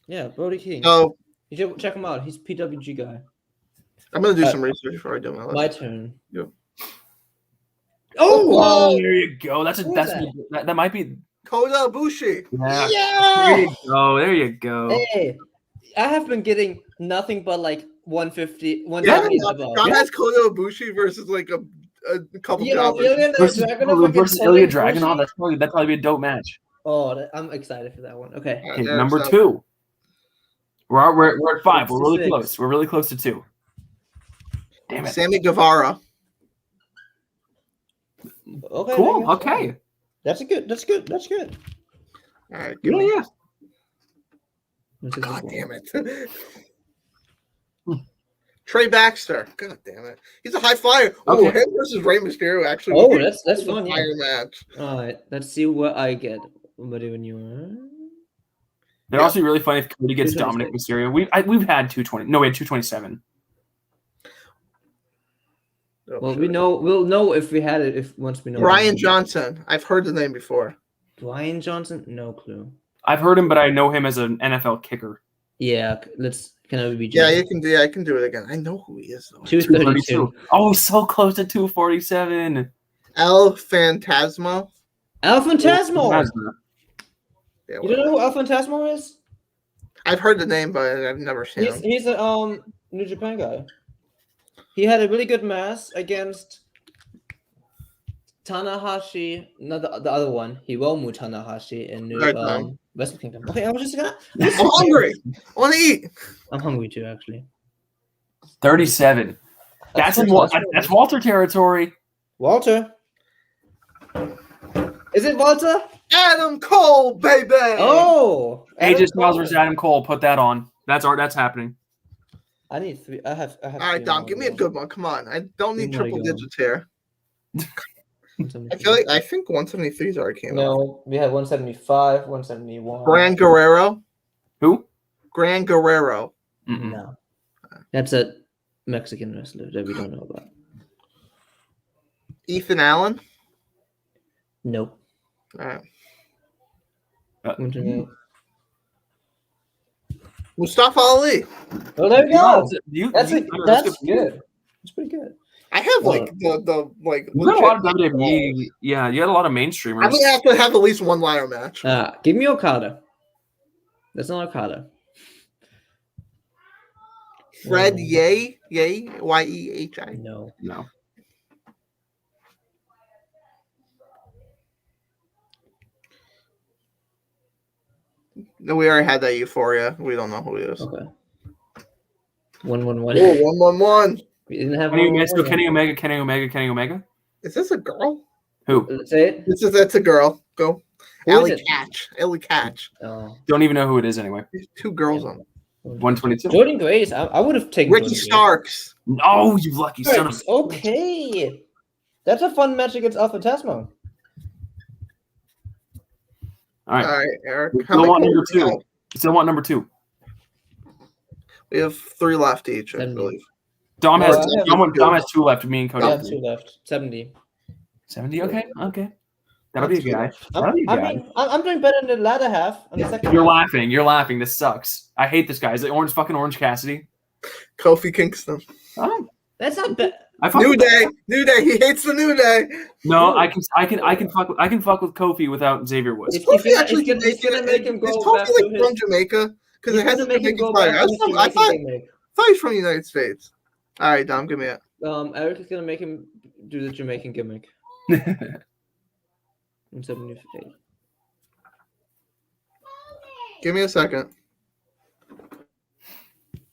Yeah, Brody King. So You should check him out. He's PWG guy. I'm gonna do some research before I do my list. My turn. Yep. Oh, there you go. That's Who is that might be. Kota Ibushi. Yeah. yeah. There you go. There you go. Hey, I have been getting nothing but like 150, Yeah, 170 above. Tom has Kota Ibushi versus like a couple You know, jobbers. Ilya Versus, Dragunov versus against Ilya Kota Dragunov. Ibushi? That'd probably be a dope match. Oh, I'm excited for that one. Okay. All right, Okay, Eric's number up. 2. We're at 5. We're really 66. close. We're really close to 2. Damn it. Sammy Guevara. Okay. Cool. there you go. Okay. That's good. All right, give Yeah, me. yeah. God damn it. Trey Baxter. God damn it. He's a high flyer. Oh, Okay. him versus Rey Mysterio actually. Oh, would be that's a fun. Yeah. fire match. All right. Let's see what I get. What do you? They're Yeah. also really funny if Cody gets 226. Dominic Mysterio. We've had 220. No, we had 227. Well, we'll know if we had it if once we know. Ryan Johnson. I've heard the name before. Ryan Johnson? No clue. I've heard him, but I know him as an NFL kicker. Yeah, can I be? Yeah, you can do. Yeah, I can do it again. I know who he is though. 232. Oh, so close to 247. El Phantasmo. El Phantasmo. Yeah, You don't know who El Phantasmo is? I've heard the name, but I've never seen him. He's a New Japan guy. He had a really good match against Tanahashi, not the other one, Hiromu Tanahashi in Wrestle Kingdom. Okay, I was just gonna. I'm hungry. I want to eat. I'm hungry too, actually. 37. That's Walter territory. Walter. Is it Walter? Adam Cole, baby. Oh, AJ Styles versus Adam Cole. Put that on. That's happening. I need 3. I have. All right, Dom, give me a good one. Come on. I don't need triple digits here. I think 173's already came out. No, we have 175, 171. Gran Guerrero. Who? Gran Guerrero. Mm-mm. No, that's a Mexican wrestler that we don't know about. Ethan Allen. Nope. All right. 128. Mustafa Ali. Oh, there we go. That's good. That's pretty good. I have the You got a lot of WWE. Yeah, you had a lot of mainstreamers. I'm gonna have to have at least one ladder match. Give me Okada. That's not Okada. Fred Yehi, Yehi. No. No, we already had that Euphoria. We don't know who he is. Okay. 111. Oh, 111. We didn't have Kenny Omega. Is this a girl? Who? Say it. That's a girl. Go. Who Allie is it? Catch. Oh. Don't even know who it is anyway. There's 2 girls on. 122. Jordan Grace. I would have taken Ricky Jordan Starks. No, you lucky Grace. son of a... Okay. That's a fun match against Alpha Tasmo. All right. All right, Eric. Still want number 2. Still want number 2. We have 3 left each, I 70. believe. Dom has 2 left. Me and Cody. I have 2 left. 70. 70. Okay. That'll be a guy. I'm doing better in the latter half. On the second You're half. laughing. This sucks. I hate this guy. Is it Orange Cassidy? Kofi Kingston. Oh, That's not bad. New Day. He hates the New Day. No, I can fuck with Kofi without Xavier Woods. If Kofi actually he's gonna make him go is Kofi back to like from Jamaica? Because it has to make him go fire. back to I thought he's from the United States. All right, Dom, give me it. Eric is gonna make him do the Jamaican gimmick. 178. Give me a second.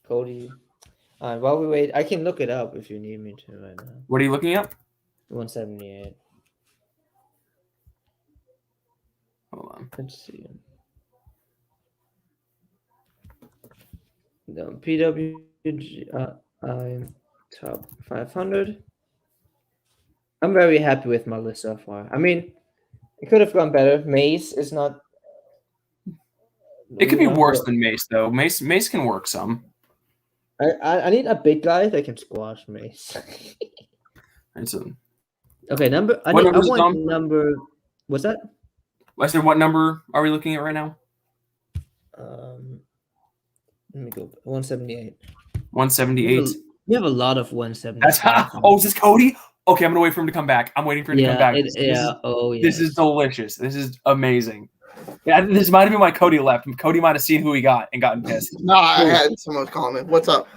Cody. While we wait, I can look it up if you need me to right now. What are you looking at? 178. Hold on. Let's see. The PWI top 500. I'm very happy with my list so far. I mean, it could have gone better. Mace is not. It could be worse than Mace, though. Mace can work some. I need a big guy that can squash Mace. Okay, number. I want number. What's that? I said, what number are we looking at right now? Let me go. 178. 178. We have a lot of 178. Oh, is this Cody? Okay, I'm gonna wait for him to come back. I'm waiting for him to come back. This is delicious. This is amazing. Yeah, this might have been why Cody left. Cody might have seen who he got and gotten pissed. No, I had someone calling me. What's up?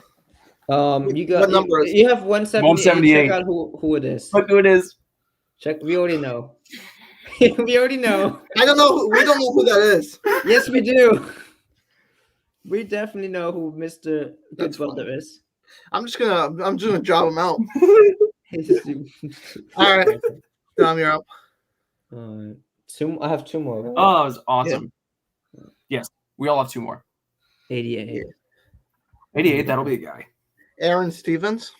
You got what number is it? You have 178. Check out who it is. Look who it is. Check. We already know. We already know. I don't know. We don't know who that is. Yes, we do. We definitely know who Mr. Good Butler is. I'm just gonna job him out. All right, Dom, you're up. I have 2 more. Right? Oh, that was awesome. Yeah. Yes, we all have 2 more. 88. Yeah. 88, that'll be a guy. Aaron Stevens.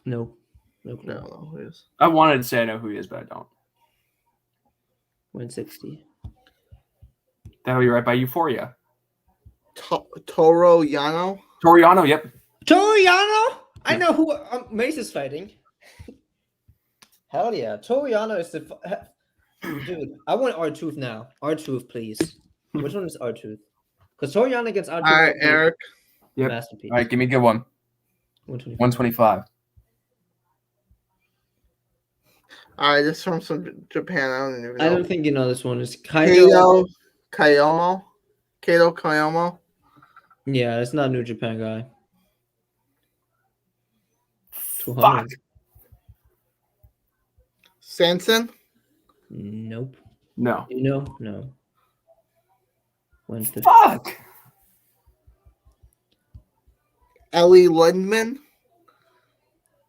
No. No, who is? I wanted to say I know who he is, but I don't. 160. That'll be right by Euphoria. Toro Yano. Toriano, yep. Toriano? I know who Mace is fighting. Hell yeah. Toriano is the... Dude, I want R-Truth now. R-Truth, please. Which one is R-Truth? Because Toriano against R-Truth. All right, Eric. Yep. Masterpiece. All right, give me a good one. 125. All right, this is from some Japan. I don't even know. I don't think you know this one. It's Kaito. Kaito Kayomo. Yeah, it's not a New Japan guy. 200. Fuck. Sanson. Nope. No. You know? No. When's the... Fuck. Ellie Lindman.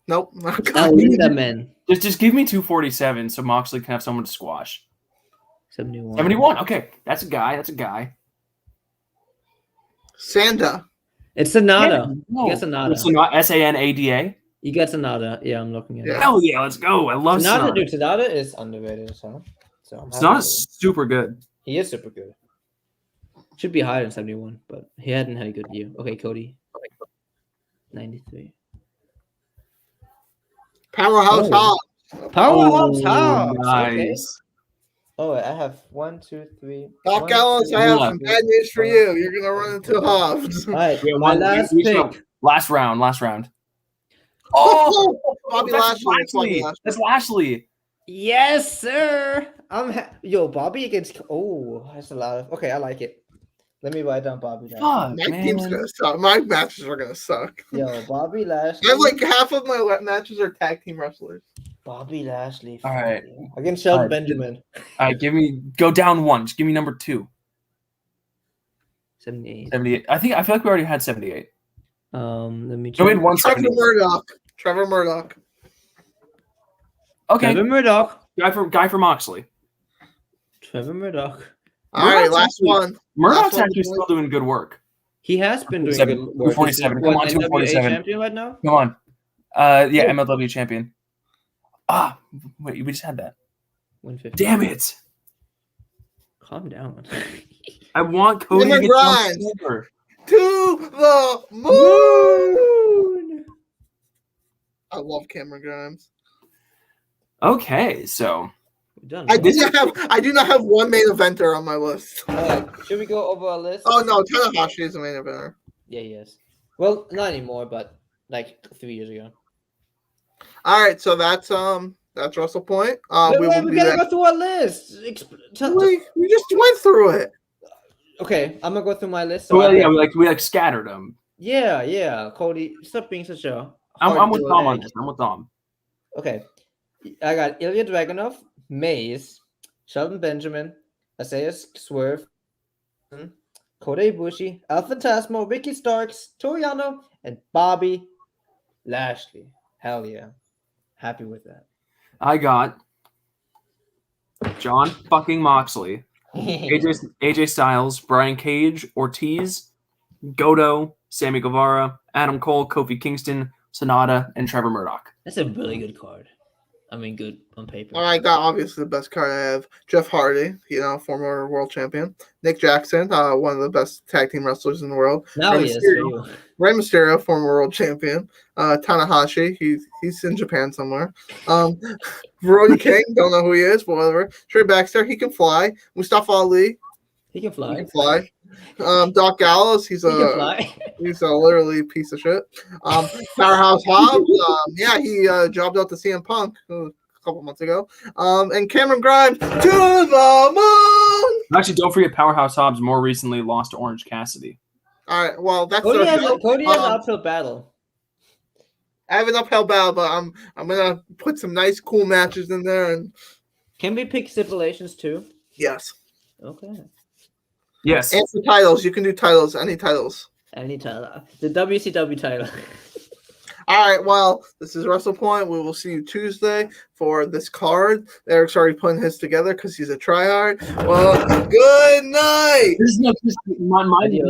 Nope. Not Lindaman. Just give me 247 so Moxley can have someone to squash. 71. 71. Okay, that's a guy. That's a guy. Sanda. It's Sonata. Yeah, no. You get Sonata. It's not Sanada. You get Sonata. Yeah, I'm looking at it. Hell yeah, let's go. I love Sonata, Sonata. dude. Sonata is underrated. So I'm Sonata's happy with super good. him. He is super good. Should be higher than 71, but he hadn't had a good year. Okay, Cody. 93. Powerhouse Oh. Hobbs. Powerhouse Hobbs. Okay. Nice. Oh, I have 1, 2, 3. Doc 1, Gallows, 2, I have Yeah. some bad news for you. You're gonna run into Hobbs. All right, Yeah, my one- last we- pick. Last round. Oh, Bobby that's Lashley. It's Bobby Lashley. Lashley. That's Lashley. Yes, sir. Yo, Bobby against. Oh, that's a lot of. Okay, I like it. Let me write down Bobby Lashley. Fuck, My team's man. gonna suck. My matches are gonna suck. Yo, Bobby Lashley. I have like half of my matches are tag team wrestlers. Bobby Lashley. All right. Yeah. Against Shelton All right. Benjamin. All right, go down one. Just give me number 2. 78. 78. I feel like we already had 78. Let me So we check. had 170. Trevor Murdoch. Okay. Trevor Murdoch. Guy for Moxley. Trevor Murdoch. All right, Murdoch's last actually- one. Murdoch's one. actually still doing good work. He has been doing 247. good work. 247. He's Come on, NWA 247. champion right now? Come on. Yeah, Oh. MLW champion. Ah, wait, we just had that. 150. Damn it. Calm down. I want Cody to Cameron get Grimes. silver. To the moon. I love Cameron Grimes. Okay, so We're done. I right? do not have one main eventer on my list. All right, should we go over our list? Oh no, Tanahashi is a main eventer. Yeah, yes. Well, not anymore, but like 3 years ago. All right, so that's WrestlePoint. We gotta go through our list. We just went through it. Okay, I'm gonna go through my list. well, yeah, we scattered them. Yeah. Cody, stop being such a. I'm with Tom on egg. this. I'm with Tom. Okay, I got Ilya Dragunov, Maze, Shelton Benjamin, Isaiah Swerve, Kota Ibushi, El Fantasmo, Ricky Starks, Toriano, and Bobby Lashley. Hell yeah, happy with that. I got John fucking Moxley, AJ Styles, Brian Cage, Ortiz, Goto, Sammy Guevara, Adam Cole, Kofi Kingston, Sonata, and Trevor Murdoch. That's a really good card. I mean, good on paper. I got obviously the best card I have. Jeff Hardy, former world champion. Nick Jackson, one of the best tag team wrestlers in the world. Now Rey he is for Mysterio. you. Rey Mysterio, former world champion. Tanahashi, he's in Japan somewhere. Brody King, don't know who he is, but whatever. Trey Baxter, he can fly. Mustafa Ali, He can fly. he can fly. Doc Gallows, He can fly. he's a literally piece of shit. Powerhouse Hobbs, he jobbed out to CM Punk a couple months ago. And Cameron Grimes to the moon. Actually, don't forget Powerhouse Hobbs more recently lost to Orange Cassidy. All right, well that's Cody their has show. an uphill battle. I have an uphill battle, but I'm gonna put some nice, cool matches in there. And Can we pick stipulations too? yes, Okay. Yes. and for titles, you can do titles, any titles. Any title. The WCW title. All right, well, this is WrestlePoint. We will see you Tuesday for this card. Eric's already putting his together because he's a tryhard. Well, good night. This is my